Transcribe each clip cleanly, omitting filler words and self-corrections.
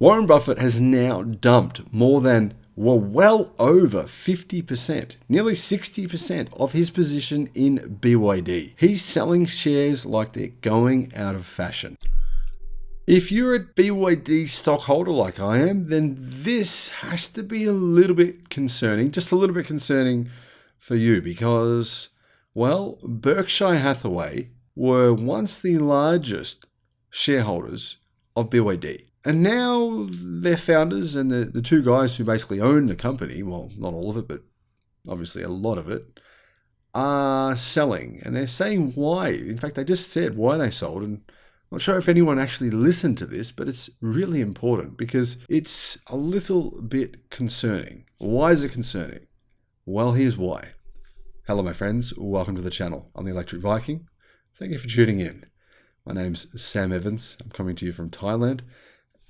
Warren Buffett has now dumped well over 50%, nearly 60% of his position in BYD. He's selling shares like they're going out of fashion. If you're a BYD stockholder like I am, then this has to be a little bit concerning, just a little bit concerning for you because, well, Berkshire Hathaway were once the largest shareholders of BYD. And now their founders and the two guys who basically own the company, well, not all of it, but obviously a lot of it, are selling. And they're saying why. In fact, they just said why they sold. And I'm not sure if anyone actually listened to this, but it's really important because it's a little bit concerning. Why is it concerning? Well, here's why. Hello, my friends. Welcome to the channel. I'm the Electric Viking. Thank you for tuning in. My name's Sam Evans. I'm coming to you from Thailand.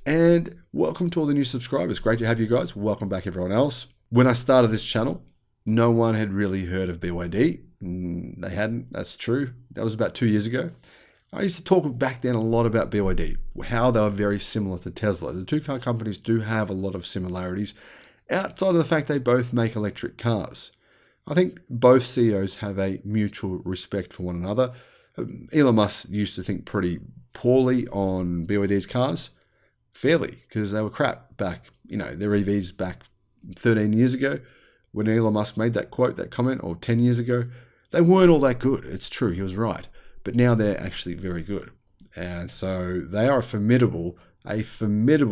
And welcome to all the new subscribers. Great to have you guys. Welcome back, everyone else. When I started this channel, no one had really heard of BYD. They hadn't. That's true. That was about 2 years ago. I used to talk back then a lot about BYD, how they were very similar to Tesla. The two car companies do have a lot of similarities outside of the fact they both make electric cars. I think both CEOs have a mutual respect for one another. Elon Musk used to think pretty poorly on BYD's cars. Fairly, because they were crap back, their EVs back 13 years ago when Elon Musk made that quote, that comment, or 10 years ago. They weren't all that good. It's true, he was right. But now they're actually very good. And so they are a formidable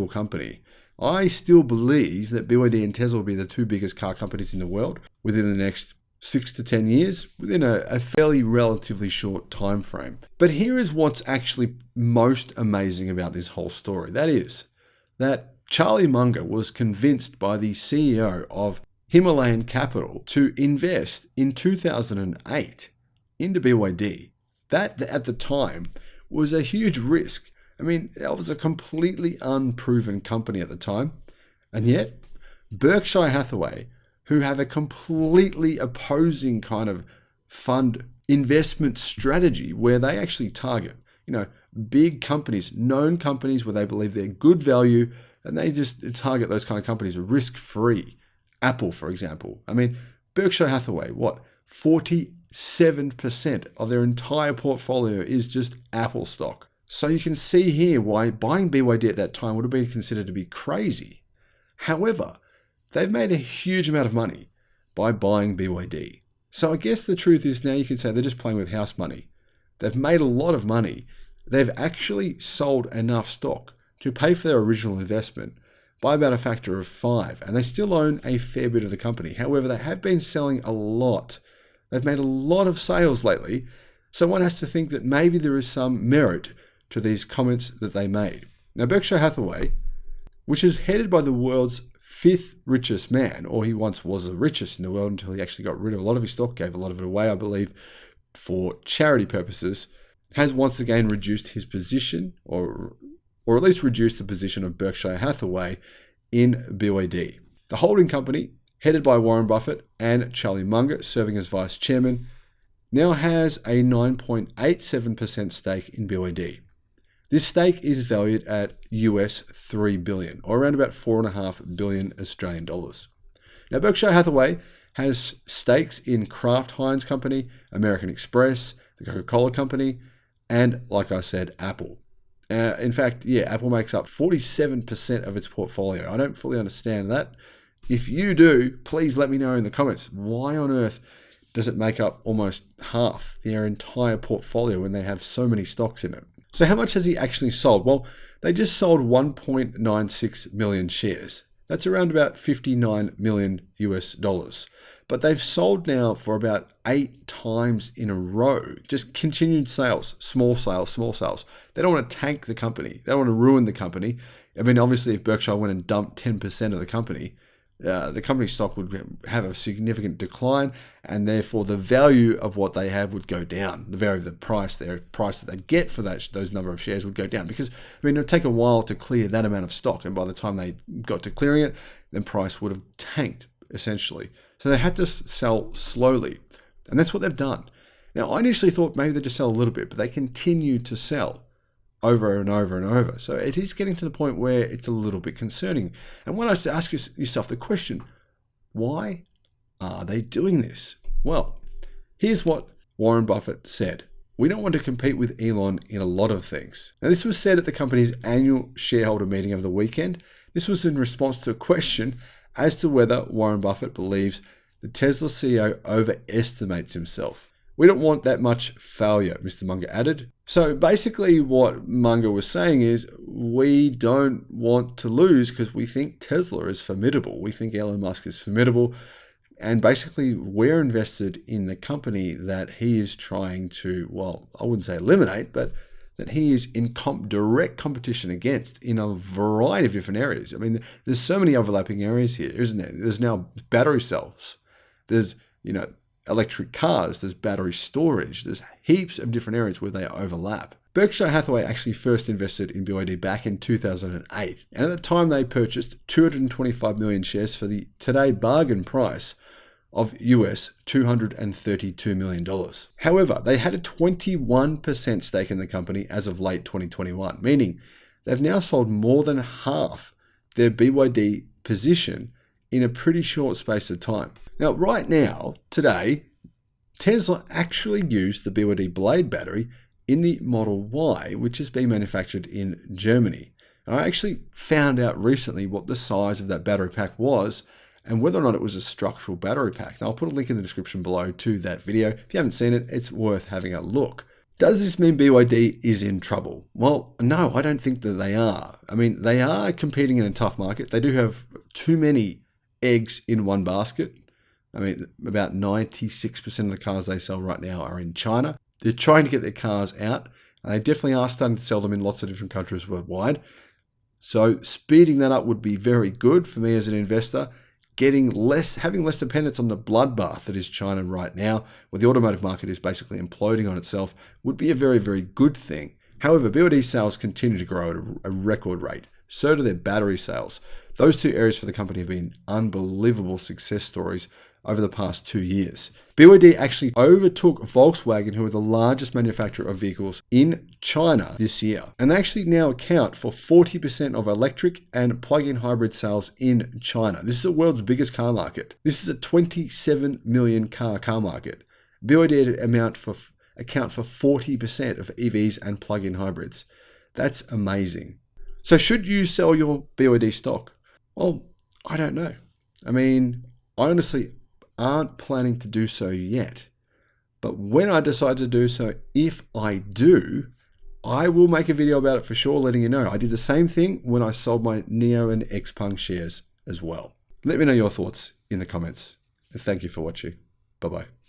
company. I still believe that BYD and Tesla will be the two biggest car companies in the world within the next 6 to 10 years, within a fairly relatively short time frame. But here is what's actually most amazing about this whole story. That is that Charlie Munger was convinced by the CEO of Himalayan Capital to invest in 2008 into BYD. That, at the time, was a huge risk. I mean, that was a completely unproven company at the time. And yet, Berkshire Hathaway, who have a completely opposing kind of fund investment strategy where they actually target, big companies, known companies where they believe they're good value, and they just target those kind of companies risk-free. Apple, for example. I mean, Berkshire Hathaway, 47% of their entire portfolio is just Apple stock. So you can see here why buying BYD at that time would have been considered to be crazy. However, they've made a huge amount of money by buying BYD. So I guess the truth is now you can say they're just playing with house money. They've made a lot of money. They've actually sold enough stock to pay for their original investment by about a factor of 5. And they still own a fair bit of the company. However, they have been selling a lot. They've made a lot of sales lately. So one has to think that maybe there is some merit to these comments that they made. Now, Berkshire Hathaway, which is headed by the world's 5th richest man, or he once was the richest in the world until he actually got rid of a lot of his stock, gave a lot of it away, I believe, for charity purposes, has once again reduced his position, or at least reduced the position of Berkshire Hathaway in BYD. The holding company, headed by Warren Buffett and Charlie Munger, serving as vice chairman, now has a 9.87% stake in BYD. This stake is valued at US $3 billion, or around about 4.5 billion Australian dollars. Now, Berkshire Hathaway has stakes in Kraft Heinz Company, American Express, the Coca-Cola Company, and, like I said, Apple. In fact, Apple makes up 47% of its portfolio. I don't fully understand that. If you do, please let me know in the comments. Why on earth does it make up almost half their entire portfolio when they have so many stocks in it? So how much has he actually sold? Well, they just sold 1.96 million shares. That's around about 59 million US dollars. But they've sold now for about 8 times in a row. Just continued sales, small sales, small sales. They don't want to tank the company. They don't want to ruin the company. I mean, obviously, if Berkshire went and dumped 10% of the company stock would have a significant decline, and therefore the value of what they have would go down. The value of the price that they'd get for those number of shares would go down, because it would take a while to clear that amount of stock, and by the time they got to clearing it, the price would have tanked essentially. So they had to sell slowly, and that's what they've done. Now, I initially thought maybe they just sell a little bit, but they continue to sell. over and over and over. So it is getting to the point where it's a little bit concerning. And when I ask yourself the question, why are they doing this? Well, here's what Warren Buffett said. We don't want to compete with Elon in a lot of things. Now, this was said at the company's annual shareholder meeting over the weekend. This was in response to a question as to whether Warren Buffett believes the Tesla CEO overestimates himself. We don't want that much failure, Mr. Munger added. So basically what Munger was saying is we don't want to lose because we think Tesla is formidable. We think Elon Musk is formidable. And basically we're invested in the company that he is trying to, well, I wouldn't say eliminate, but that he is in direct competition against in a variety of different areas. I mean, there's so many overlapping areas here, isn't there? There's now battery cells. There's, electric cars, there's battery storage, there's heaps of different areas where they overlap. Berkshire Hathaway actually first invested in BYD back in 2008, and at the time they purchased 225 million shares for the today bargain price of US $232 million. However, they had a 21% stake in the company as of late 2021, meaning they've now sold more than half their BYD position in a pretty short space of time. Now, right now, today, Tesla actually used the BYD Blade battery in the Model Y, which is being manufactured in Germany. And I actually found out recently what the size of that battery pack was and whether or not it was a structural battery pack. Now, I'll put a link in the description below to that video. If you haven't seen it, it's worth having a look. Does this mean BYD is in trouble? Well, no, I don't think that they are. I mean, they are competing in a tough market. They do have too many eggs in one basket. I mean, about 96% of the cars they sell right now are in China. They're trying to get their cars out, and they definitely are starting to sell them in lots of different countries worldwide. So speeding that up would be very good for me as an investor. Having less dependence on the bloodbath that is China right now, where the automotive market is basically imploding on itself, would be a very, very good thing. However, BYD sales continue to grow at a record rate. So do their battery sales. Those two areas for the company have been unbelievable success stories over the past 2 years. BYD actually overtook Volkswagen, who are the largest manufacturer of vehicles in China this year. And they actually now account for 40% of electric and plug-in hybrid sales in China. This is the world's biggest car market. This is a 27 million car market. BYD account for 40% of EVs and plug-in hybrids. That's amazing. So should you sell your BYD stock? Well, I don't know. I mean, I honestly aren't planning to do so yet. But when I decide to do so, if I do, I will make a video about it for sure, letting you know. I did the same thing when I sold my NIO and Xpeng shares as well. Let me know your thoughts in the comments. Thank you for watching. Bye-bye.